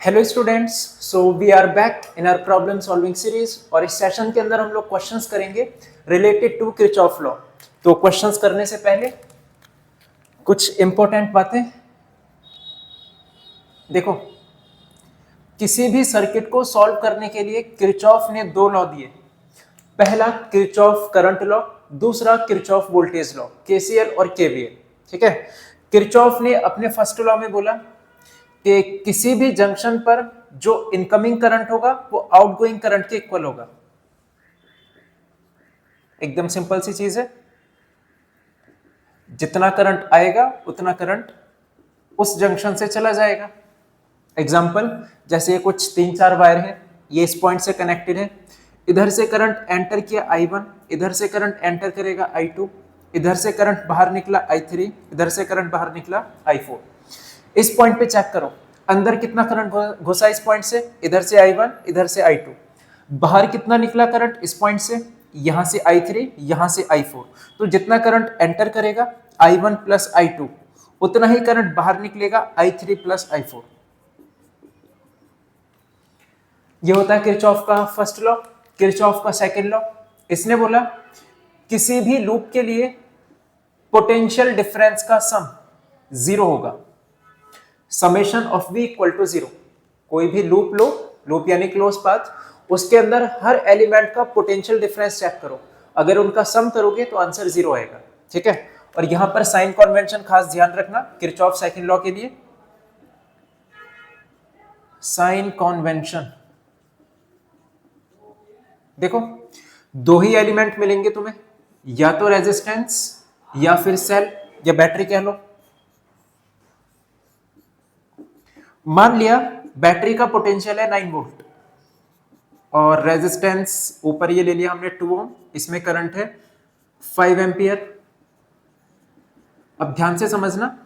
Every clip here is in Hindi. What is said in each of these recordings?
Hello students, so we are back in our problem solving series और इस सेशन के अंदर हम लोग क्वेश्चंस करेंगे रिलेटेड टू किरचॉफ लॉ। तो क्वेश्चंस करने से पहले कुछ इंपॉर्टेंट बातें देखो। किसी भी सर्किट को सॉल्व करने के लिए किरचॉफ ने दो लॉ दिए। पहला किरचॉफ करंट लॉ, दूसरा किरचॉफ वोल्टेज लॉ, केसीएल और केवीएल। ठीक है। किरचॉफ ने अपने फर्स्ट लॉ में बोला कि किसी भी जंक्शन पर जो इनकमिंग करंट होगा वो आउटगोइंग करंट के इक्वल होगा। एकदम सिंपल सी चीज है, जितना करंट आएगा उतना करंट उस जंक्शन से चला जाएगा। एग्जांपल, जैसे ये कुछ 3-4 वायर है, ये इस पॉइंट से कनेक्टेड है। इधर से करंट एंटर किया I1, इधर से करंट एंटर करेगा I2, इधर से करंट बाहर निकला I3, इधर से करंट बाहर निकला I4। इस पॉइंट पे चेक करो अंदर कितना करंट घुसा इस पॉइंट से, इधर से I1, इधर से I2। बाहर कितना निकला करंट इस पॉइंट से, यहां से I3, यहां से I4। तो जितना करंट एंटर करेगा I1 प्लस I2, उतना ही करंट बाहर निकलेगा I3 प्लस I4। ये होता है किरचॉफ का फर्स्ट लॉ। किरचॉफ का सेकंड लॉ, इसने बोला किसी भी लूप के लिए पोटेंशियल डिफरेंस का सम 0 होगा। Summation of v equal to 0। कोई भी लूप लो, लूप यानी क्लोज पाथ, उसके अंदर हर एलिमेंट का पोटेंशियल डिफरेंस चेक करो। अगर उनका सम करोगे तो आंसर 0 आएगा। ठीक है। और यहां पर साइन कन्वेंशन खास ध्यान रखना किरचॉफ सेकंड लॉ के लिए। साइन कन्वेंशन देखो, दो ही एलिमेंट मिलेंगे तुम्हें, या तो रेजिस्टेंस या फिर सेल या बैटरी कह लो। मान लिया बैटरी का पोटेंशियल है 9 वोल्ट और रेजिस्टेंस ऊपर ये ले लिया हमने 2 ओम, इसमें करंट है 5 एम्पियर। अब ध्यान से समझना,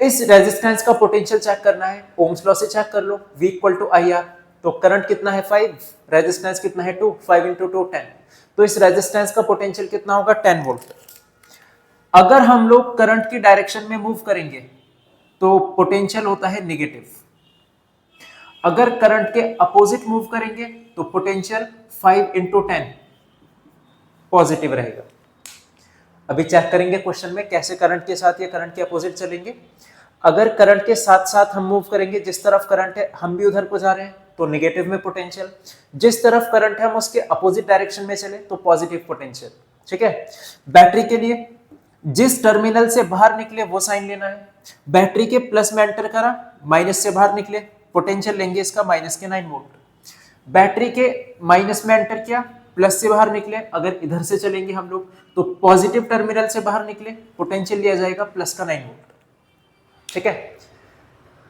इस रेजिस्टेंस का पोटेंशियल चेक करना है, ओम्स लॉ से चेक कर लो, V इक्वल टू IR। तो करंट कितना है 5, रेजिस्टेंस कितना है 2, 5 इंटू 2 10। तो इस रेजिस्टेंस का पोटेंशियल कितना होगा 10 वोल्ट। अगर हम लोग करंट की डायरेक्शन में मूव करेंगे तो पोटेंशियल होता है नेगेटिव। अगर करंट के अपोजिट मूव करेंगे तो पोटेंशियल 5 इंटू 10 पॉजिटिव रहेगा। अभी चेक करेंगे क्वेश्चन में कैसे करंट के साथ या करंट के अपोजिट चलेंगे। अगर करंट के साथ साथ हम मूव करेंगे, जिस तरफ करंट है हम भी उधर को जा रहे हैं तो नेगेटिव में पोटेंशियल, जिस तरफ करंट है हम उसके अपोजिट डायरेक्शन में चले तो पॉजिटिव पोटेंशियल। ठीक है। बैटरी के लिए जिस टर्मिनल से बाहर निकले वो साइन लेना है। बैटरी के प्लस में एंटर करा, माइनस से बाहर निकले, पोटेंशियल लेंगे इसका माइनस के 9 वोल्ट। बैटरी के माइनस में एंटर किया, प्लस से बाहर निकले, अगर इधर से चलेंगे हम लोग तो पॉजिटिव टर्मिनल से बाहर निकले, पोटेंशियल लिया जाएगा प्लस का 9 वोल्ट। ठीक है।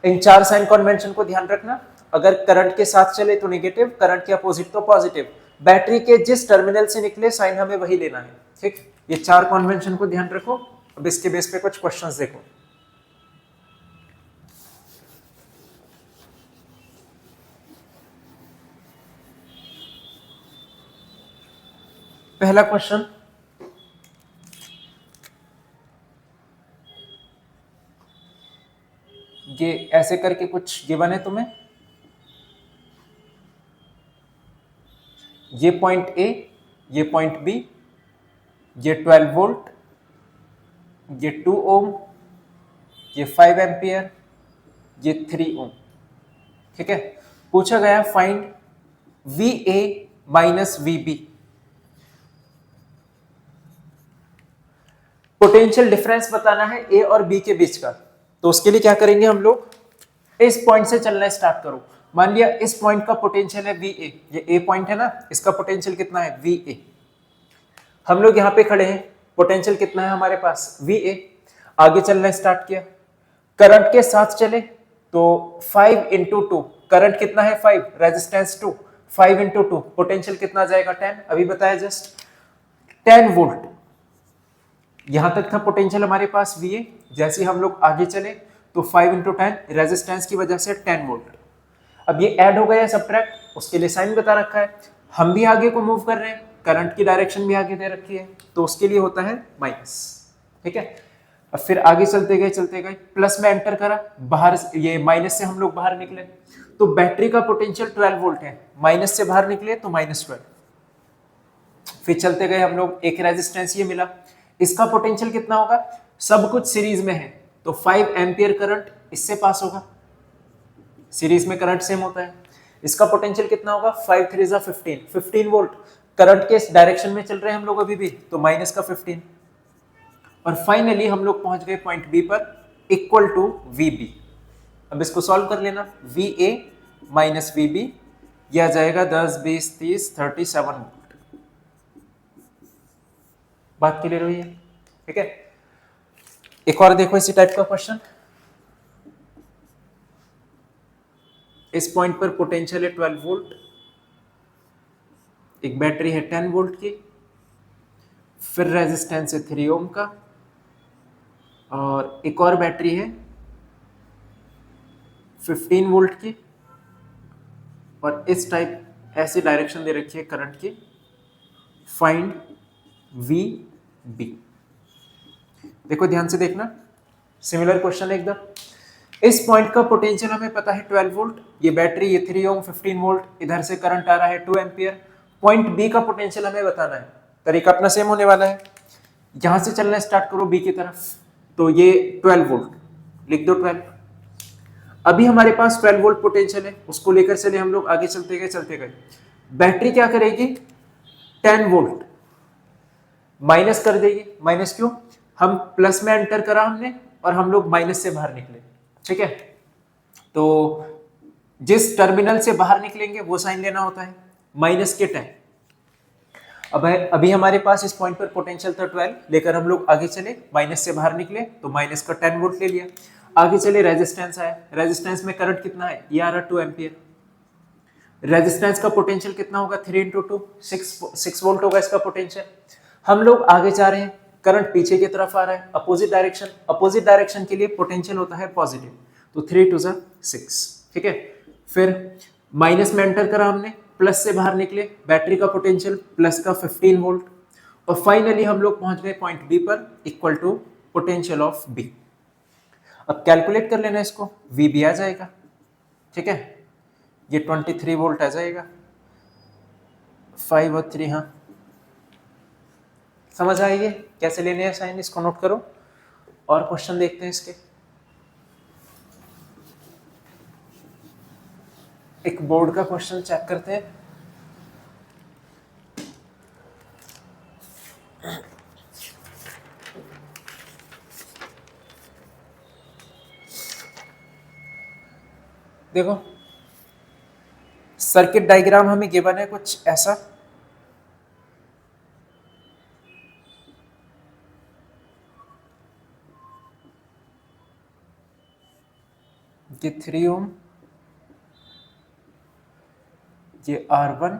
इन 4 साइन कन्वेंशन को ध्यान रखना। अगर करंट के साथ चले तो नेगेटिव, करंट के अपोजिट तो पॉजिटिव। बैटरी के जिस टर्मिनल से निकले साइन हमें वही लेना है। ठीक, ये 4 कन्वेंशन को ध्यान रखो। अब इसके बेस पे कुछ क्वेश्चंस देखो। पहला क्वेश्चन, ये ऐसे करके कुछ गिवन है तुम्हें। ये पॉइंट ए, ये पॉइंट बी, ये 12 वोल्ट, ये 2 ओम, ये 5 एम्पियर, ये 3 ओम। ठीक है। पूछा गया find VA minus VB, potential difference बताना है A और B के बीच का। तो उसके लिए क्या करेंगे हम लोग, इस पॉइंट से चलना स्टार्ट करो। मान लिया इस पॉइंट का पोटेंशियल है VA, ये A पॉइंट है ना, इसका पोटेंशियल कितना है VA। हम लोग यहाँ पे खड़े हैं, पोटेंशियल कितना है हमारे पास VA। आगे चलना स्टार्ट किया, करंट के साथ चले तो 5 इंटू 2, करंट कितना है 5, रेजिस्टेंस 2, 5 इंटू 2, पोटेंशियल कितना जाएगा 10, अभी बताया जस्ट 10 वोल्ट। यहां तक था पोटेंशियल हमारे पास VA। जैसे हम लोग आगे चले तो 5 इंटू 10, रेजिस्टेंस की वजह से 10 वोल्ट। अब ये ऐड हो गया सब्ट्रैक्ट, उसके लिए साइन बता रखा है। हम भी आगे को मूव कर रहे हैं, करंट की डायरेक्शन भी आगे दे रखी है, तो उसके लिए होता है माइनस। ठीक है। अब फिर आगे चलते गए प्लस में एंटर करा, बाहर ये माइनस से हम लोग बाहर निकले, तो बैटरी का पोटेंशियल 12 वोल्ट है, माइनस से बाहर निकले तो -12। फिर चलते गए हम लोग, एक रेजिस्टेंस ये मिला, इसका पोटेंशियल कितना होगा, सब कुछ सीरीज में है तो 5 एम्पियर करंट इससे पास होगा, सीरीज में करंट सेम होता है। इसका पोटेंशियल कितना होगा, 5 3 जा 15 वोल्ट, करंट के इस डायरेक्शन में चल रहे हैं हम लोग अभी भी, तो माइनस का 15। और फाइनली हम लोग पहुंच गए पॉइंट बी पर, इक्वल टू VB। अब इसको सॉल्व कर लेना, VA माइनस VB, यह आ जाएगा 10 20 30 37 वोल्ट। बात क्लियर हुई है? ठीक है, एक और देखो इसी टाइप का क्वेश्चन। इस पॉइंट पर पोटेंशियल है 12 वोल्ट, एक बैटरी है 10 वोल्ट की, फिर रेजिस्टेंस है 3 ओम का, और एक और बैटरी है 15 वोल्ट की, और इस टाइप ऐसी डायरेक्शन दे रखी है करंट की, फाइंड VB। देखो ध्यान से देखना, सिमिलर क्वेश्चन एकदम। इस पॉइंट का पोटेंशियल हमें पता है 12 वोल्ट, ये बैटरी, ये 3 ओम 15 वोल्ट, इधर से करंट आ रहा है 2 एम्पियर। पॉइंट बी का पोटेंशियल हमें बताना है, तरीका अपना सेम होने वाला है। यहां से चलना स्टार्ट करो बी की तरफ, तो ये 12 वोल्ट, लिख दो 12। अभी हमारे पास 12 वोल्ट पोटेंशियल है, उसको लेकर चले हम लोग, आगे चलते गए। बैटरी क्या करेगी, 10 वोल्ट माइनस कर देगी। माइनस क्यों, हम प्लस में एंटर करा हमने और हम लोग माइनस से बाहर निकले, ठीक है। तो जिस टर्मिनल से बाहर निकलेंगे वो साइन लेना होता है, माइनस के 10। अब अभी हमारे पास इस पॉइंट पर पोटेंशियल था 12, लेकर हम लोग आगे चले, माइनस से बाहर निकले तो माइनस का 10 वोल्ट ले लिया। आगे चले, रेजिस्टेंस आया, रेजिस्टेंस में करंट कितना है, ये आ रहा 2 एम्पियर। रेजिस्टेंस का पोटेंशियल कितना होगा, 3 × 2 6 वोल्ट होगा इसका पोटेंशियल। हम लोग आगे जा रहे हैं, करंट पीछे की तरफ आ रहा है, अपोजिट डायरेक्शन, अपोजिट डायरेक्शन के लिए पोटेंशियल होता है पॉजिटिव, तो 3 × 2 = 6, ठीक है। फिर माइनस में एंटर करा हमने, प्लस से बाहर निकले, बैटरी का पोटेंशियल प्लस का 15 वोल्ट, और फाइनली हम लोग पहुंच गए पॉइंट बी पर, equal to potential of B. अब कैलकुलेट कर लेना इसको, VB आ जाएगा, ठीक है, ये 23 वोल्ट आ जाएगा, 5 और 3, हाँ समझ आएगी कैसे लेने हैं साइन, इसको नोट करो। और क्वेश्चन देखते हैं इसके, एक बोर्ड का क्वेश्चन चेक करते हैं। देखो सर्किट डायग्राम हमें गिवन है कुछ ऐसा, ये 3 ओम, ये R1,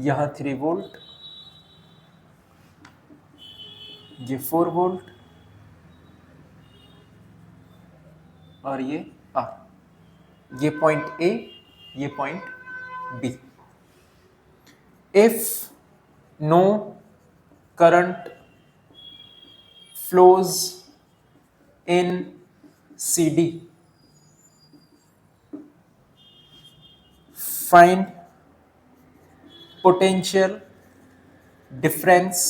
यहाँ 3 वोल्ट, ये 4 वोल्ट, और ये R, ये पॉइंट A, ये point B। If no current flows in CD, find potential difference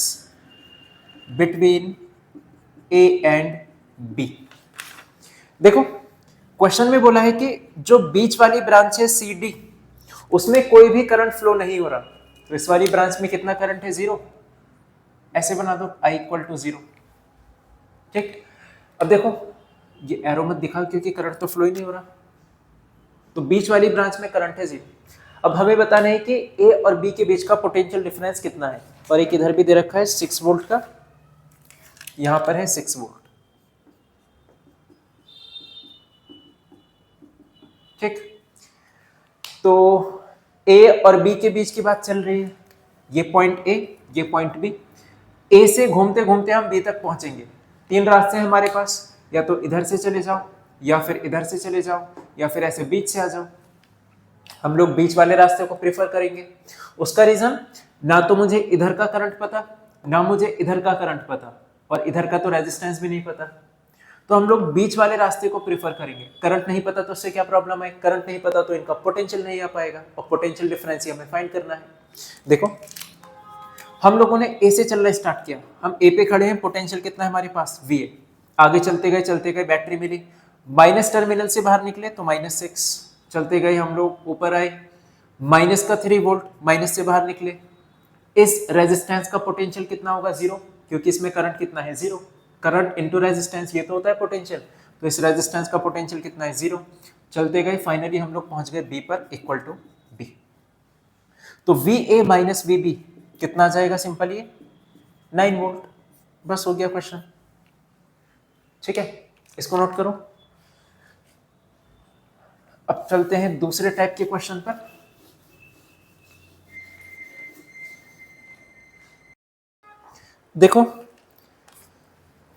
between A and B। देखो क्वेश्चन में बोला है कि जो बीच वाली ब्रांच है CD, उसमें कोई भी करंट फ्लो नहीं हो रहा, तो इस वाली ब्रांच में कितना करंट है, 0। ऐसे बना दो I = 0, ठीक। अब देखो ये एरो मत दिखा क्योंकि करंट तो फ्लो ही नहीं हो रहा, तो बीच वाली ब्रांच में करंट है 0। अब हमें बताना है कि A और B के बीच का पोटेंशियल डिफरेंस कितना है, और एक इधर भी दे रखा है 6 वोल्ट का, यहां पर है 6 वोल्ट, ठीक। तो A और B के बीच की बात चल रही है, ये पॉइंट A, ये पॉइंट B। A से घूमते घूमते हम B तक पहुंचेंगे। 3 रास्ते हैं हमारे पास, या तो इधर से चले जाओ, या फिर इधर से चले जाओ, या फिर ऐसे बीच से आ जाओ। हम लोग बीच वाले रास्ते को प्रेफर करेंगे। उसका रीजन, ना तो मुझे इधर का करंट पता, ना मुझे इधर का करंट पता, और इधर का तो रेजिस्टेंस भी नहीं पता, तो हम लोग बीच वाले रास्ते को प्रीफर करेंगे। करंट नहीं पता तो उससे क्या प्रॉब्लम है, करंट नहीं पता तो इनका पोटेंशियल नहीं आ पाएगा, और पोटेंशियल डिफरेंस हमें फाइंड करना है। देखो हम लोगों ने ए से चलना स्टार्ट किया, हम ए पे खड़े हैं, पोटेंशियल कितना है हमारे पास वी ए, आगे चलते गए बैटरी मिली, माइनस टर्मिनल से बाहर निकले तो -6, चलते गए हम लोग ऊपर आए, माइनस का 3 वोल्ट, माइनस से बाहर निकले, इस रेजिस्टेंस का पोटेंशियल कितना होगा 0, क्योंकि इसमें करंट कितना है 0, करंट इनटू रेजिस्टेंस ये तो होता है पोटेंशियल, तो इस रेजिस्टेंस का पोटेंशियल कितना है 0, चलते गए फाइनली हम लोग पहुंच गए बी पर इक्वल टू बी, तो V A minus V B कितना आ जाएगा, सिंपल ये 9 वोल्ट, बस हो गया क्वेश्चन। ठीक है, इसको नोट करो। अब चलते हैं दूसरे टाइप के क्वेश्चन पर। देखो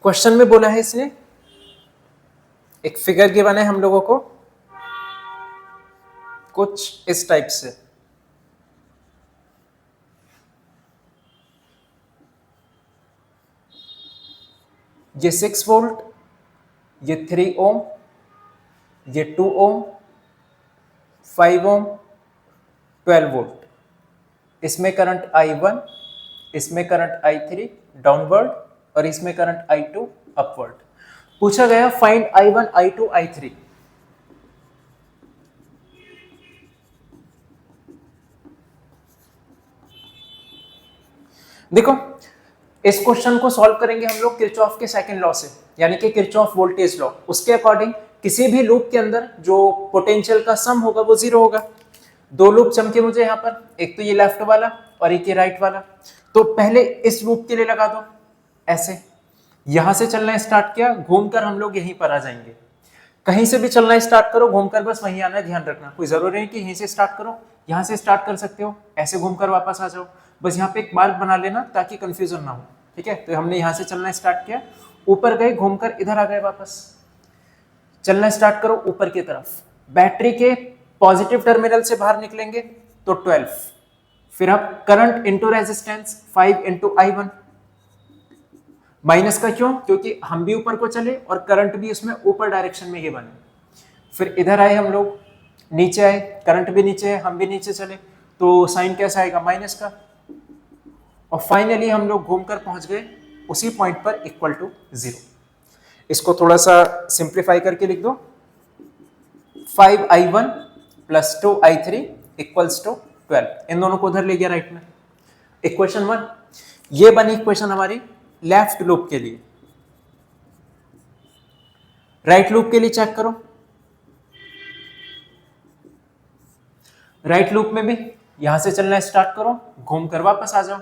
क्वेश्चन में बोला है इसने, एक फिगर गिवन है हम लोगों को कुछ इस टाइप से, ये 6 वोल्ट, ये 3 ओम, ये 2 ओम, 5 ओम, 12 वोल्ट, इसमें करंट I1, इसमें करंट I3 डाउनवर्ड, और इसमें करंट I2 अपवर्ड। पूछा गया फाइंड I1, I2, I3। देखो इस क्वेश्चन को सॉल्व करेंगे हम लोग किरचॉफ के सेकंड लॉ से, यानी कि किरचॉफ वोल्टेज लॉ। उसके अकॉर्डिंग किसी भी लूप के अंदर जो पोटेंशियल का सम होगा वो 0 होगा। दो लूप चमके मुझे यहाँ पर, एक तो ये लेफ्ट वाला और एक ये राइट वाला, तो पहले इस लूप के लिए लगा दो ऐसे, यहां से चलना स्टार्ट किया, घूमकर हम लोग यहीं पर आ जाएंगे। कहीं से भी चलना स्टार्ट करो, घूमकर बस वहीं आना है, ध्यान रखना। कोई जरूरी नहीं कि यहीं से स्टार्ट करो, यहां से स्टार्ट कर सकते हो, ऐसे घूमकर वापस आ जाओ, बस यहाँ पे एक मार्क बना लेना ताकि कंफ्यूजन ना हो। ठीक है, तो हमने यहाँ से चलना स्टार्ट किया, ऊपर गए, घूमकर इधर आ गए वापस, चलना स्टार्ट करो ऊपर की तरफ। बैटरी के पॉजिटिव टर्मिनल से बाहर निकलेंगे तो 12, फिर अब current into resistance 5 into I1, minus का क्यों, क्योंकि हम भी ऊपर को चले और करंट भी उसमें ऊपर डायरेक्शन में ही बने। फिर इधर आए हम लोग, नीचे आए, करंट भी नीचे है, हम भी नीचे चले, तो साइन कैसा आएगा, माइनस का, और फाइनली हम लोग घूमकर पहुंच गए उसी पॉइंट पर इक्वल टू 0। इसको थोड़ा सा सिंप्लीफाई करके लिख दो, 5I1 plus 2I3 equals to 12। इन दोनों को उधर ले गया राइट में। इक्वेशन 1 ये बनी इक्वेशन हमारी लेफ्ट लूप के लिए। राइट लूप के लिए चेक करो, राइट लूप में भी यहां से चलना स्टार्ट करो, घूमकर वापस आ जाओ।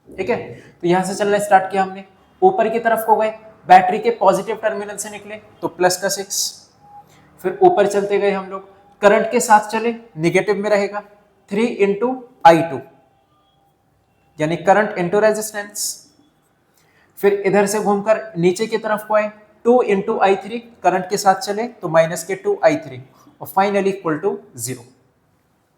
ठीक है, तो यहां से चलना स्टार्ट किया हमने, ऊपर की तरफ को गए, बैटरी के पॉजिटिव टर्मिनल से निकले तो प्लस का 6, फिर ऊपर चलते गए हम लोग, करंट के साथ चले, निगेटिव में रहेगा 3 इंटू I2, यानी करंट इंटू रेजिस्टेंस। फिर इधर से घूमकर नीचे की तरफ को आए, 2 इंटू I3, करंट के साथ चले तो माइनस के 2I3, और फाइनली इक्वल टू 0।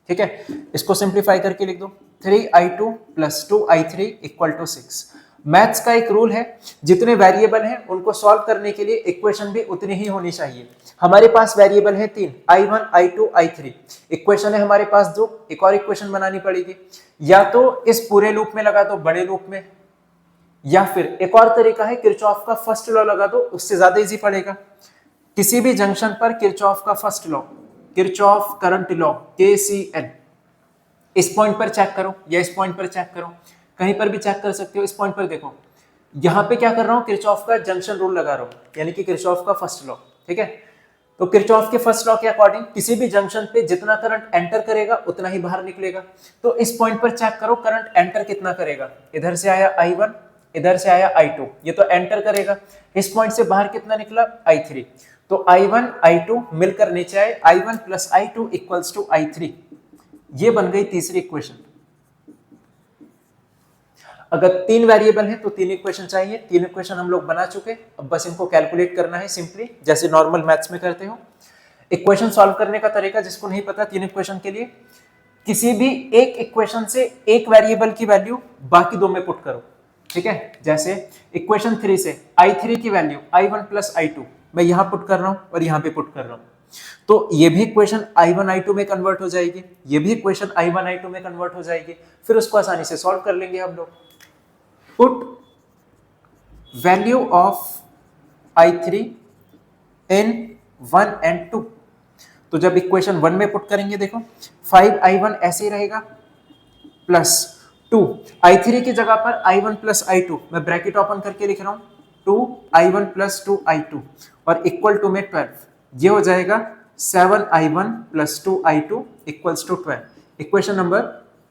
ठीक है, इसको सिंप्लीफाई करके लिख दो, 3I2 plus 2I3 equal to 6। Maths का एक रूल है, जितने वेरिएबल हैं उनको सॉल्व करने के लिए इक्वेशन भी उतनी ही होनी चाहिए। हमारे पास वेरिएबल है 3, I1, I2, I3, इक्वेशन है हमारे पास 2, एक और इक्वेशन बनानी पड़ेगी, या तो इस पूरे लूप में लगा दो बड़े लूप में, या फिर एक और तरीका है किरचॉफ का फर्स्ट लॉ लगा दो, उससे ज्यादा इजी पड़ेगा। किसी भी जंक्शन पर किरचॉफ का first law, Kirchhoff current law, KCL, इस पॉइंट पर चेक करो या इस पॉइंट पर चेक करो, कहीं पर भी चेक कर सकते हो। इस पॉइंट पर देखो, यहां पे क्या कर रहा हूं, किरचॉफ का जंक्शन रूल लगा रहा हूं, यानी कि किरचॉफ का फर्स्ट लॉ। ठीक है, तो किरचॉफ के फर्स्ट लॉ के अकॉर्डिंग किसी भी जंक्शन पे जितना करंट एंटर करेगा उतना ही बाहर निकलेगा। तो इस पॉइंट पर चेक करो करंट एंटर कितना करेगा, इधर से आया I1, इधर से आया I2, ये तो एंटर करेगा। इस पॉइंट से बाहर कितना निकला, I3, तो I1 I2 मिलकर नीचे आए, I1 plus I2 equals to I3, ये बन गई तीसरी इक्वेशन। अगर 3 वेरिएबल है तो 3 इक्वेशन चाहिए, 3 इक्वेशन हम लोग बना चुके, अब बस इनको कैलकुलेट करना है सिंपली, जैसे नॉर्मल मैथ्स में करते हो। इक्वेशन सॉल्व करने का तरीका जिसको नहीं पता, 3 इक्वेशन के लिए किसी भी एक इक्वेशन से एक वेरिएबल की वैल्यू बाकी 2 में पुट करो, ठीक है, जैसे इक्वेशन 3 से I3 की वैल्यू I1 प्लस I2 मैं यहां पुट कर रहा हूं और यहां पे पुट कर रहा हूं, तो ये भी इक्वेशन I1 I2 में कन्वर्ट हो जाएगी, ये भी इक्वेशन I1 I2 में कन्वर्ट हो जाएगी, फिर उसको आसानी से सॉल्व कर लेंगे हम लोग। Put value of I3 in 1 and 2, तो जब इक्वेशन 1 में पुट करेंगे देखो 5I1 ऐसे ही रहेगा प्लस 2 I3 की जगह पर I1 प्लस I2 मैं ब्रैकेट ओपन करके लिख रहा हूं 2I1 प्लस 2I2 और इक्वल टू में 12, ये हो जाएगा 7I1 plus 2I2 equals to 12, equation number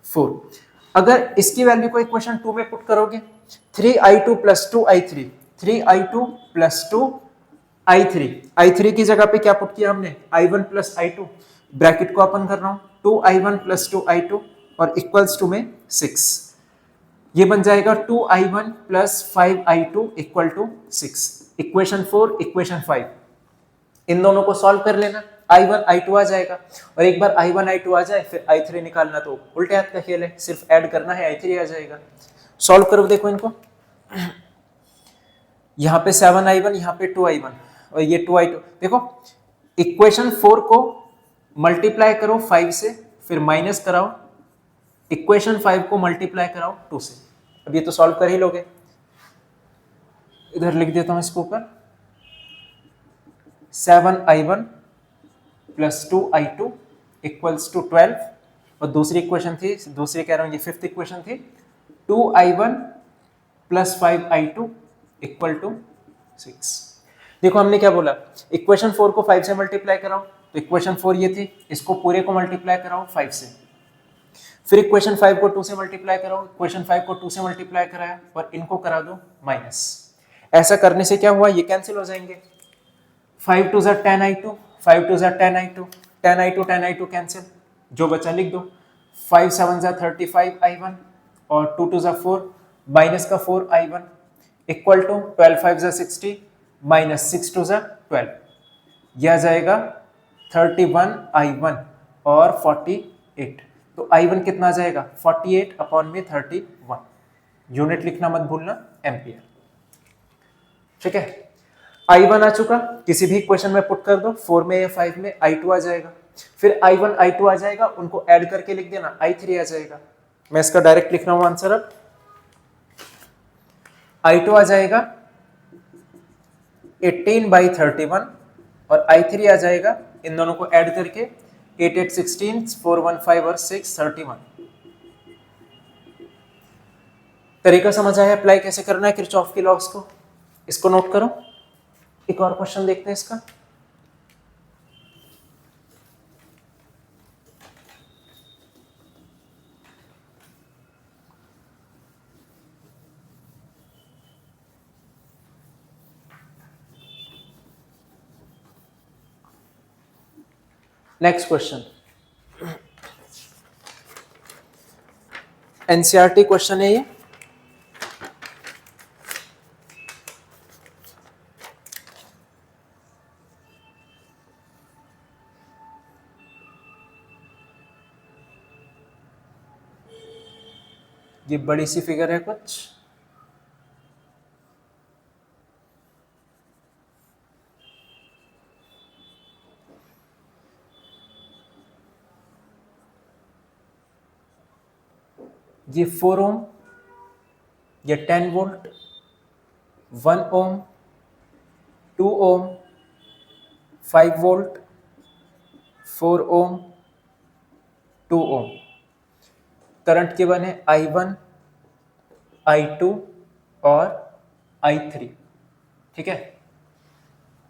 4। अगर इसकी वैल्यू को इक्वेशन 2 में पुट करोगे 3I2 plus 2I3, 3I2 plus 2I3, I3 की जगह पे क्या पुट किया हमने I1 प्लस I2, ब्रैकेट को ओपन कर रहा हूं 2I1 प्लस 2I2 और इक्वल्स टू में 6, ये बन जाएगा 2I1 plus 5I2 equal to 6, equation 4 equation 5। इन दोनों को सॉल्व कर लेना, I1 I2 आ जाएगा और एक बार I1 I2 आ जाए फिर I3 निकालना तो उल्टे हाथ का खेल है, सिर्फ ऐड करना है I3 आ जाएगा। सॉल्व करो देखो इनको, यहाँ पे 7I1 यहाँ पे 2I1 और ये 2I2, देखो इक्वेशन 4 को मल्टीप्लाई करो 5 से फिर माइनस कराओ, इक्वेशन 5 को मल्टीप्लाई कराओ 2 से, अब ये तो सॉल्व कर ही लोगे। इधर लिख देता हूं इसके ऊपर 7I1 plus 2I2 equals to 12 और दूसरी इक्वेशन थी, दूसरी कह रहा हूं ये फिफ्थ इक्वेशन थी 2I1 plus 5I2 equal to 6। देखो हमने क्या बोला, इक्वेशन 4 को 5 से मल्टीप्लाई कराओ, तो इक्वेशन 4 ये थी, इसको पूरे को मल्टीप्लाई कराओ 5 से, फिर इक्वेशन 5 को 2 से मल्टीप्लाई कराओ, इक्वेशन 5 को 2 से मल्टीप्लाई कराया और इनको करा दो माइनस। ऐसा करने से क्या हुआ, ये कैंसिल हो जाएंगे, 5 2 10I2, 5 2 10I2, 10I2 10I2 cancel, जो बचा लिख दो, 5 7 35I1 और 2 2 4 माइनस का 4I1 इक्वल टू 12 5 60 माइनस 6 2 12, यह आ जाएगा 31I1 और 48, तो I1 कितना आ जाएगा 48 अपॉन में 31, यूनिट लिखना मत भूलना एम्पियर। ठीक है, I1 आ चुका, किसी भी इक्वेशन में पुट कर दो, 4 में या 5 में I2 आ जाएगा, फिर I1 I2 आ जाएगा, उनको ऐड करके लिख देना I3 आ जाएगा। मैं इसका डायरेक्ट लिख रहा हूं आंसर, अब I2 आ जाएगा 18/31 और I3 आ जाएगा इन दोनों को ऐड करके 8 8 16 415 और 6 31। तरीका समझ आया अप्लाई कैसे करना है किरचॉफ के लॉस को, इसको नोट करो। एक और क्वेश्चन देखते हैं इसका, नेक्स्ट क्वेश्चन एनसीईआरटी क्वेश्चन है ये बड़ी सी फिगर है कुछ, ये 4 ओम, ये 10 वोल्ट, 1 ओम, 2 ओम, 5 वोल्ट, 4 ओम, 2 ओम, करंट के बने I1, I2 और I3। ठीक है,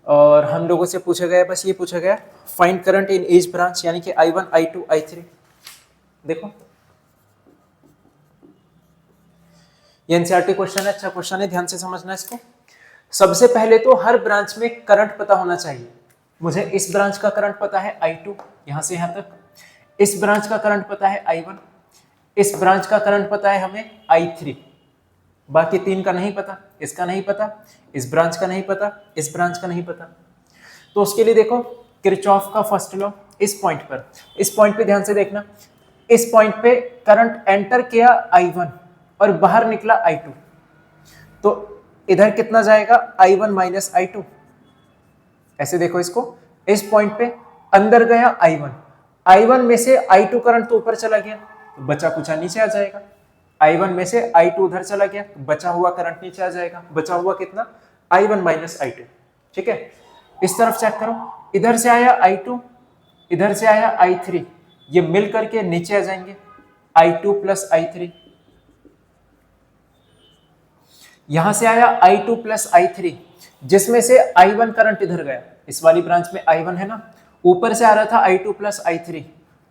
और हम लोगों से पूछा गया, बस ये पूछा गया find current in each branch, यानी कि I1, I2, I3। देखो ये एनसीईआरटी क्वेश्चन है, अच्छा क्वेश्चन है, ध्यान से समझना इसको। सबसे पहले तो हर ब्रांच में करंट पता होना चाहिए। मुझे इस ब्रांच का करंट पता है I2 यहां से यहां तक, इस ब्रांच का करंट पता है I1, इस ब्रांच का करंट पता है हमें I3, बाकी 3 का नहीं पता, इसका नहीं पता, इस ब्रांच का नहीं पता, इस ब्रांच का नहीं पता। तो उसके लिए देखो किरचॉफ का फर्स्ट लॉ, इस पॉइंट पे ध्यान से देखना, इस पॉइंट पे करंट एंटर किया I1 और बाहर निकला I2, तो इधर कितना जाएगा I1 माइनस I2। ऐसे देखो इसको, इस पॉइंट पे अंदर गया I1 में से I2 करंट तो ऊपर चला गया तो बचा कुछ नीचे आ जाएगा। I1 में से I2 उधर चला गया तो बचा हुआ करंट नीचे आ जाएगा। बचा हुआ कितना I1 माइनस I2। ठीक है, इस तरफ चेक करो, इधर से आया I2, इधर से आया I3, ये मिल करके नीचे आ जाएंगे I2 प्लस I3। यहां से आया I2 प्लस I3, जिसमें से I1 करंट इधर गया, इस वाली ब्रांच में I1 है ना, ऊपर से आ रहा था I2 प्लस I3,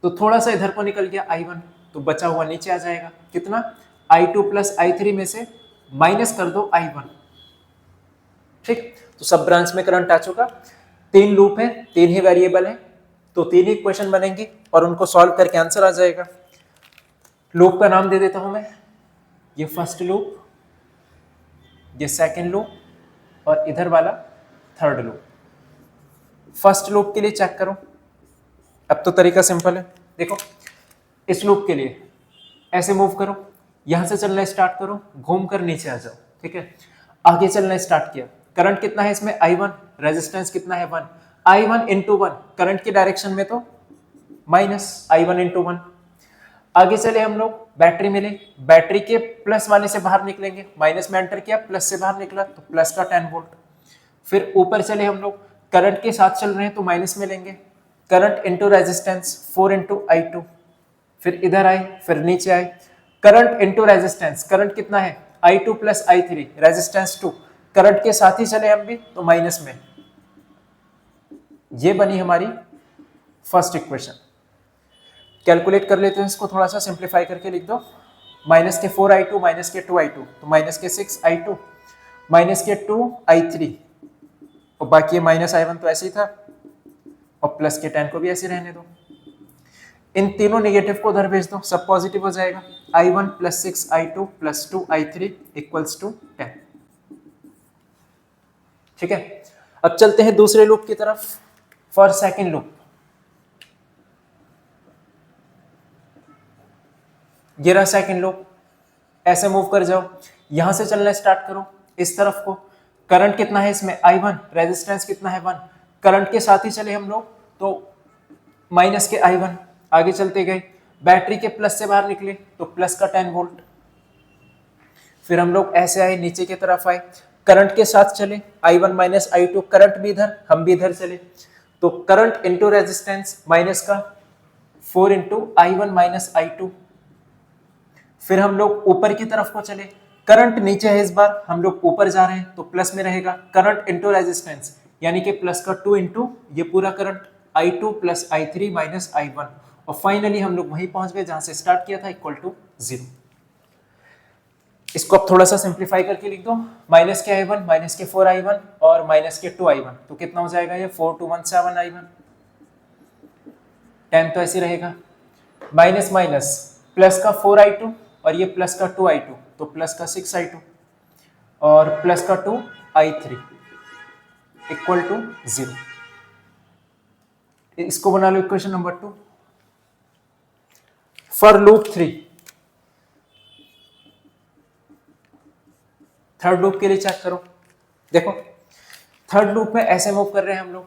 तो थोड़ा सा इधर को निकल गया I1, तो बचा हुआ नीचे आ जाएगा कितना I2 प्लस I3 में से माइनस कर दो I1। ठीक, तो सब ब्रांच में करंट आ चुका। 3 लूप है, 3 ही वेरिएबल है, तो 3 ही इक्वेशन बनेंगी और उनको सॉल्व करके आंसर आ जाएगा। लूप का नाम दे देता हूं मैं, ये फर्स्ट लूप, ये सेकंड लूप और इधर वाला थर्ड लूप। फर्स्ट लूप के लिए चेक करो, अब तो तरीका सिंपल है। देखो इस लूप के लिए ऐसे मूव करो, यहां से चलना स्टार्ट करो, घूम कर नीचे आ जाओ। ठीक है, आगे चलना स्टार्ट किया, करंट कितना है इसमें I1, रेजिस्टेंस कितना है 1, I1 इंटू 1, करंट की डायरेक्शन में तो माइनस I1 इंटू 1। आगे चले हम लोग, बैटरी मिली, बैटरी के प्लस वाले से बाहर निकलेंगे, माइनस में एंटर किया, प्लस से बाहर निकला तो प्लस का 10 वोल्ट। फिर ऊपर चले हम लोग, करंट के साथ चल रहे हैं तो माइनस में लेंगे, current into resistance 4 into I2। फिर इधर आए, फिर नीचे आए, करंट इंटू रेजिस्टेंस, करंट कितना है I2 plus I3, resistance 2, current के साथ ही चले हम भी तो माइनस में। ये बनी हमारी फर्स्ट इक्वेशन। कैलकुलेट कर लेते हैं इसको, थोड़ा सा सिंप्लीफाई करके लिख दो, माइनस के 4I2 माइनस के 2I2 तो माइनस के 6I2 माइनस के 2I3 और बाकी माइनस I1 तो ऐसे ही था और प्लस के 10 को भी ऐसे रहने दो। इन तीनों नेगेटिव को उधर भेज दो, सब पॉजिटिव हो जाएगा। I1 plus 6I2 plus 2I3 equals to 10। ठीक है, अब चलते हैं दूसरे लूप की तरफ, फॉर सेकेंड लूप। ये रहा सेकेंड लूप, ऐसे मूव कर जाओ, यहां से चलना स्टार्ट करो इस तरफ को, करंट कितना है इसमें I1, रेजिस्टेंस कितना है 1, करंट के साथ ही चले हम लोग तो माइनस के I1। आगे चलते गए, बैटरी के प्लस से बाहर निकले तो प्लस का 10 वोल्ट। फिर हम लोग ऐसे आए, नीचे की तरफ आए, करंट के साथ चले I1 माइनस I2, करंट भी इधर, हम भी इधर चले तो करंट इंटू रेजिस्टेंस माइनस का 4 इंटू I1 माइनस I2। फिर हम लोग ऊपर की तरफ को चले, करंट नीचे है, इस बार हम लोग ऊपर जा रहे हैं तो प्लस में रहेगा, करंट इंटू रेजिस्टेंस यानी कि प्लस का 2 इंटू ये पूरा current I2 plus I3 minus I1 और फाइनली हम लोग वहीं पहुंच गए जहां से स्टार्ट किया था, इक्वल टू 0। इसको अब थोड़ा सा सिंप्लीफाई करके लिख दो, माइनस के I1 माइनस के 4I1 और माइनस के 2I1 तो कितना हो जाएगा ये 4 2 1 7 I1, 10 तो ऐसे रहेगा, माइनस माइनस प्लस का 4I2 और ये प्लस का 2I2 तो प्लस का 6I2 और प्लस का 2I3 इक्वल टू 0। इसको बना लो equation number 2। For loop 3, third loop के लिए चेक करो। देखो थर्ड लूप में ऐसे मूव कर रहे हैं हम लोग,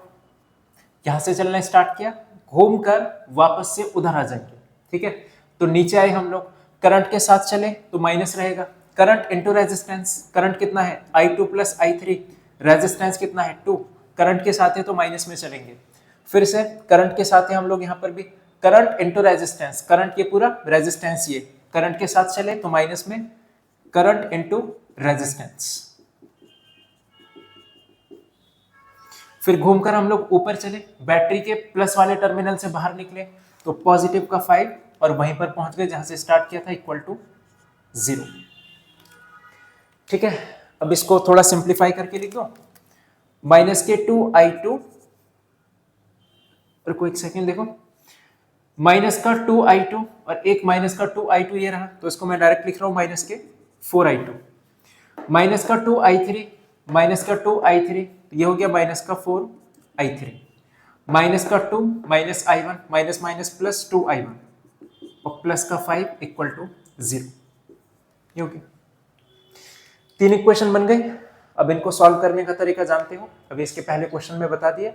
यहां से चलना स्टार्ट किया, घूमकर वापस से उधर आ जाएंगे। ठीक है, तो नीचे आए हम लोग, करंट के साथ चले तो माइनस रहेगा, करंट इंटू रेजिस्टेंस, करंट कितना है I2 प्लस I3, रेजिस्टेंस कितना है 2, करंट के साथ है तो माइनस में चलेंगे। फिर से करंट के साथ है हम लोग, यहाँ पर भी करंट इंटू रेजिस्टेंस, करंट ये पूरा, रेजिस्टेंस ये, करंट के साथ चले तो माइनस में, करंट इंटू रेजिस्टेंस। फिर घूमकर हम लोग ऊपर चले, बैटरी के प्लस वाले टर्मिनल से बाहर निकले तो पॉजिटिव का 5 और वहीं पर पहुंच गए जहां से स्टार्ट किया था, इक्वल टू 0। ठीक है, अब इसको थोड़ा सिंप्लीफाई करके लिख दो, माइनस के 2I2 और कोई एक सेकेंड देखो, माइनस का 2I2 और एक माइनस का 2I2 ये रहा, तो इसको मैं डायरेक्ट लिख रहा हूं माइनस के 4I2, माइनस का 2I3, माइनस का 2I3 ये हो गया माइनस का 4I3, माइनस का 2 minus I1 minus minus plus 2I1 और प्लस का 5 इक्वल टू 0। ये हो गया। तीन इक्वेशन बन गई। अब इनको सॉल्व करने का तरीका जानते हो, अभी इसके पहले क्वेश्चन में बता दिया,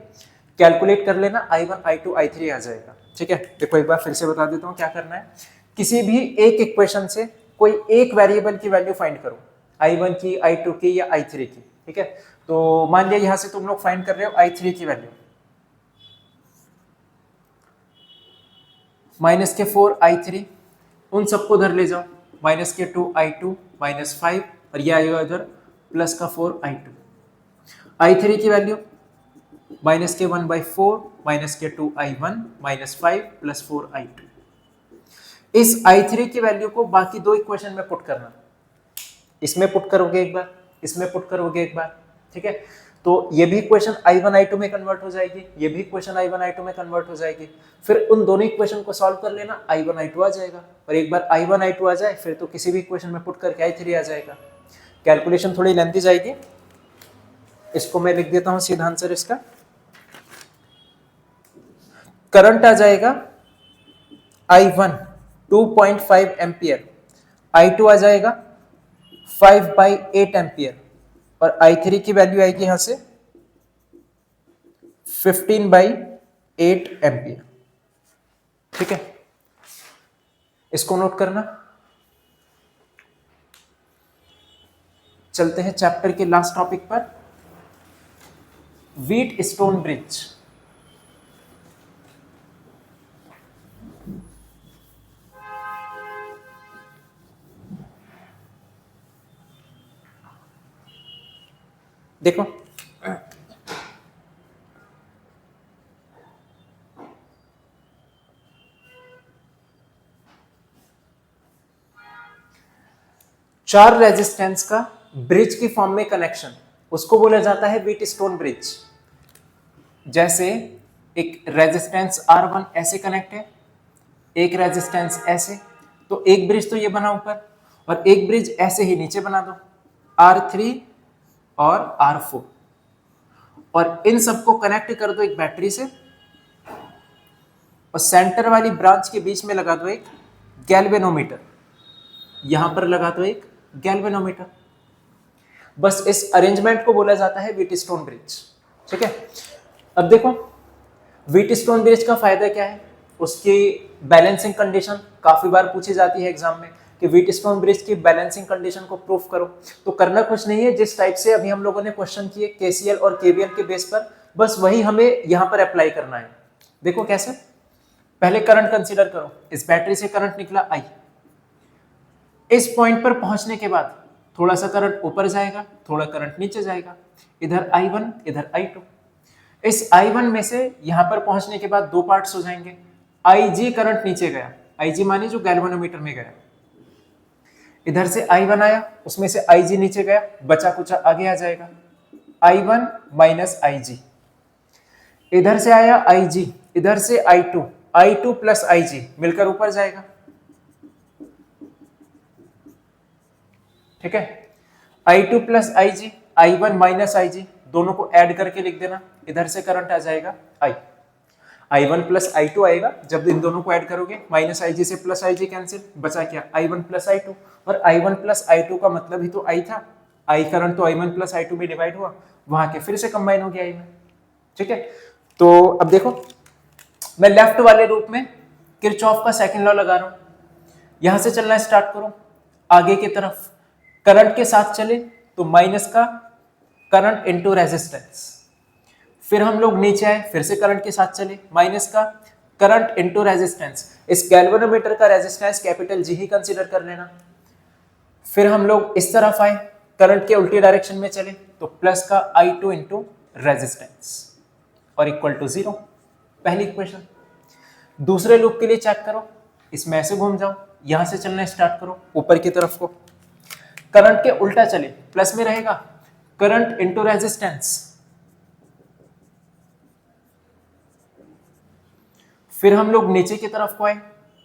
कैलकुलेट कर लेना, I1 I2 I3 आ जाएगा। ठीक है, देखो एक बार फिर से बता देता हूँ क्या करना है। किसी भी एक इक्वेशन से कोई एक वेरिएबल की वैल्यू फाइंड करो, I1 की, I2 की या I3 की। ठीक है, तो मान लिया यहां से तुम लोग फाइंड कर रहे हो I3 की वैल्यू, -4 I3, उन सबको उधर ले जाओ, -2 I2 -5, और ये आएगा उधर +4 I2। I3 की वैल्यू -1/4 -2 I1 -5 +4 I2। इस I3 की वैल्यू को बाकी दो इक्वेशन में पुट करना, इसमें पुट करोगे एक बार, इसमें पुट करोगे एक बार। ठीक है, तो ये भी इक्वेशन I1 I2 में कन्वर्ट हो जाएगी, ये भी इक्वेशन I1 I2 में कन्वर्ट हो जाएगी। फिर उन दोनों इक्वेशन को सॉल्व कर लेना, I1 I2 आ जाएगा, और एक बार I1 I2 आ जाए फिर तो किसी भी इक्वेशन में पुट करके I3 आ जाएगा। कैलकुलेशन थोड़ी लेंथी जाएगी, इसको मैं लिख देता हूं सीधा आंसर इसका। करंट आ जाएगा I1 2.5 एम्पियर, I2 आ जाएगा 5/8 एम्पियर, और I3 की वैल्यू आएगी यहां से 15/8 एम्पियर। ठीक है, इसको नोट करना। चलते हैं चैप्टर के लास्ट टॉपिक पर, व्हीट स्टोन ब्रिज। देखो चार रेजिस्टेंस का ब्रिज की फॉर्म में कनेक्शन, उसको बोला जाता है व्हीट स्टोन ब्रिज। जैसे एक रेजिस्टेंस R1 ऐसे कनेक्ट है, एक रेजिस्टेंस ऐसे, तो एक ब्रिज तो ये बना ऊपर, और एक ब्रिज ऐसे ही नीचे बना दो, R3 और R4, और इन सबको कनेक्ट कर दो एक बैटरी से, और सेंटर वाली ब्रांच के बीच में लगा दो एक गैल्वेनोमीटर, यहां पर लगा दो एक गैल्वेनोमीटर। बस इस अरेंजमेंट को बोला जाता है व्हीट स्टोन ब्रिज। ठीक है, अब देखो व्हीट स्टोन ब्रिज का फायदा क्या है, उसकी बैलेंसिंग कंडीशन काफी बार पूछी जाती है एग्जाम में कि व्हीट स्टोन ब्रिज की बैलेंसिंग कंडीशन को प्रूफ करो। तो करना कुछ नहीं है, जिस टाइप से अभी हम लोगों ने क्वेश्चन किए केसीएल और केवीएल के बेस पर, बस वही हमें यहां पर अप्लाई करना है। देखो कैसे, पहले करंट कंसीडर करो, इस बैटरी से करंट निकला I, इस पॉइंट पर पहुंचने के बाद थोड़ा सा करंट ऊपर जाएगा, थोड़ा करंट नीचे जाएगा, इधर I1 इधर I2। इस I1 में से यहां पर पहुंचने के बाद दो पार्ट्स हो जाएंगे, IG करंट नीचे गया, IG माने जो गैल्वेनोमीटर में गया, इधर से I1 आया, उसमें से IG नीचे गया, बचा कुचा आगे आ जाएगा, I1 माइनस IG। इधर से आया IG, इधर से I2, I2 प्लस IG मिलकर ऊपर जाएगा। ठीक है, I2 plus IG, I1 minus IG, दोनों को ऐड करके लिख देना, इधर से करंट आ जाएगा I1 प्लस I2 आएगा, जब इन दोनों को ऐड करोगे माइनस IG से प्लस IG कैंसिल, बचा क्या I1 प्लस I2, और I1 प्लस I2 का मतलब ही तो I था, I करंट तो I1 प्लस I2 में डिवाइड हुआ, वहां के फिर से कंबाइन हो गया I में। ठीक है, तो अब देखो मैं लेफ्ट वाले रूप में किरचॉफ का सेकंड लॉ लगा रहा हूं, यहां से चलना स्टार्ट करो आगे की तरफ, करंट के साथ चले तो माइनस का करंट इनटू रेजिस्टेंस, फिर हम लोग नीचे आए फिर से करंट के साथ चले, माइनस का करंट इनटू रेजिस्टेंस, इस गैल्वेनोमीटर का रेजिस्टेंस कैपिटल G ही कंसीडर कर लेना। फिर हम लोग इस तरफ आए, करंट के उल्टी डायरेक्शन में चले तो प्लस का I2 इनटू रेजिस्टेंस और इक्वल टू 0, पहली इक्वेशन। दूसरे लूप के लिए चेक करो, इसमें ऐसे घूम जाओ, यहां से चलना स्टार्ट करो ऊपर की तरफ को, करंट के उल्टा चले प्लस में रहेगा करंट इनटू रेजिस्टेंस, फिर हम लोग नीचे की तरफ को आए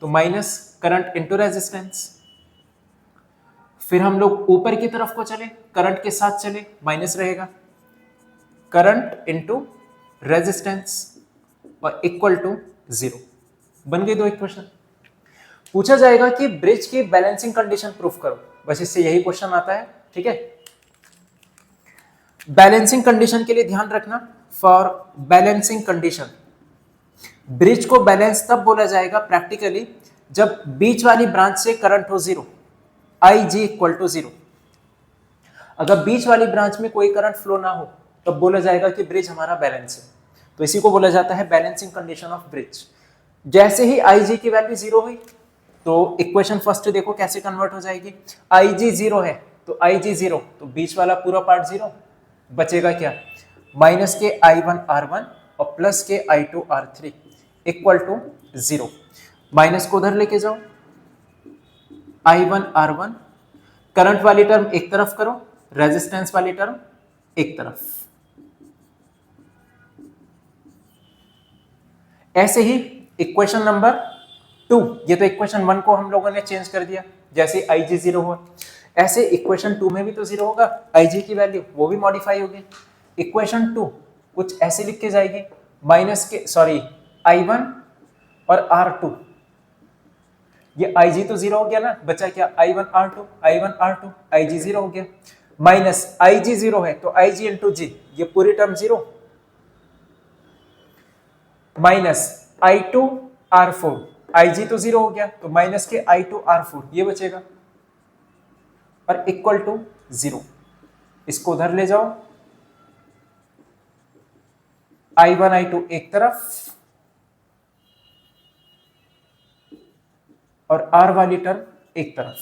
तो माइनस करंट इनटू रेजिस्टेंस, फिर हम लोग ऊपर की तरफ को चले करंट के साथ चले माइनस रहेगा करंट इनटू रेजिस्टेंस और इक्वल टू 0, बन गई दो इक्वेशन। पूछा जाएगा कि ब्रिज की बैलेंसिंग कंडीशन प्रूफ करो, बस इससे यही क्वेश्चन आता है। ठीक है, बैलेंसिंग कंडीशन के लिए ध्यान रखना, फॉर बैलेंसिंग कंडीशन ब्रिज को बैलेंस तब बोला जाएगा प्रैक्टिकली जब बीच वाली ब्रांच से करंट हो zero, I G equal to zero. अगर बीच वाली ब्रांच में कोई करंट फ्लो ना हो तब बोला जाएगा कि ब्रिज हमारा बैलेंस है। तो इसी को बोला जाता है बैलेंसिंग कंडीशन ऑफ ब्रिज। जैसे ही आई जी की वैल्यू जीरो हुई तो इक्वेशन फर्स्ट देखो कैसे कन्वर्ट हो जाएगी। आई जी जीरो है तो आई जी जीरो, तो बीच वाला पूरा पार्ट जीरो, बचेगा क्या, माइनस के आई वन आर वन और प्लस के I two R three equal to zero. Minus को उधर लेके जाओ, I one R one, current वाली टर्म एक तरफ करो, रेजिस्टेंस वाली टर्म एक तरफ। ऐसे ही इक्वेशन नंबर 2, ये तो इक्वेशन 1 को हम लोगों ने चेंज कर दिया जैसे आई जी जीरो हुआ, ऐसे इक्वेशन 2 में भी तो जीरो होगा, आई जी की वैल्यू वो भी मॉडिफाई होगी। इक्वेशन 2 कुछ ऐसे लिख के जाएगी, माइनस के सॉरी आई वन और आर टू, ये आई जी तो जीरो हो गया ना, बचा क्या I one R two, I one R two, I G zero हो गया, माइनस आई जी जीरो है तो आई जी इंटू जी, ये पूरी term zero, minus I two R four, I G तो जीरो हो गया तो माइनस के आई टू आर फोर ये बचेगा और इक्वल टू जीरो। इसको उधर ले जाओ, आई वन आई टू एक तरफ और आर वाली टर्म एक तरफ।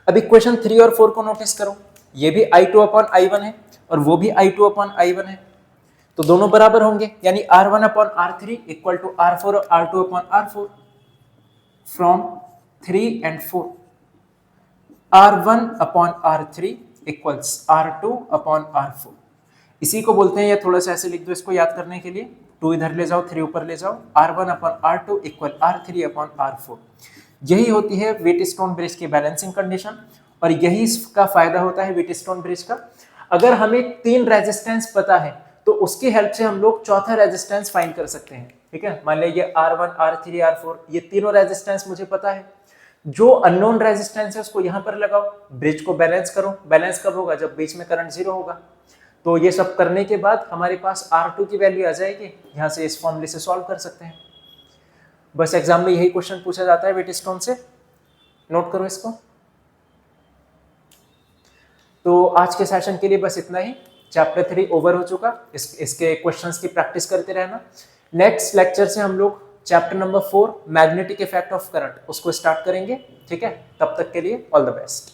अब इक्वेशन 3 और 4 को नोटिस करो, ये भी I two upon I one है और वो भी I two upon I one है, तो दोनों बराबर होंगे, यानी R one upon R three equal to R four और R two upon R four. From 3 and 4 R one upon R three equals R two upon R four. इसी को बोलते हैं, या थोड़ा सा ऐसे लिख दो इसको याद करने के लिए, 2 इधर ले जाओ 3 ऊपर ले जाओ, R one upon R two equal R three upon R four. यही होती है व्हीटस्टोन ब्रिज की बैलेंसिंग कंडीशन और यही इसका फायदा होता है व्हीटस्टोन ब्रिज का। अगर हमें 3 रेजिस्टेंस पता है तो उसकी हेल्प से हम लोग चौथा रेजिस्टेंस फाइंड कर सकते हैं। ठीक है, मान लीजिए R1, R3, R4 ये तीनों रेजिस्टेंस मुझे पता है, जो अननोन रेजिस्टेंस है उसको यहां पर लगाओ, ब्रिज को बैलेंस करो। बैलेंस कब होगा, जब बीच में करंट जीरो होगा। तो ये सब करने के बाद हमारे पास R2 की वैल्यू आ जाएगी, यहां से इस फॉर्मूले से सॉल्व कर सकते हैं। बस एग्जाम में यही क्वेश्चन पूछा जाता है व्हीटस्टोन से, नोट करो इसको। तो आज के सेशन के लिए बस इतना ही। चैप्टर 3 ओवर हो चुका, इसके क्वेश्चंस की प्रैक्टिस करते रहना। नेक्स्ट लेक्चर से हम लोग chapter number 4 magnetic effect of current उसको स्टार्ट करेंगे। ठीक है, तब तक के लिए ऑल द बेस्ट।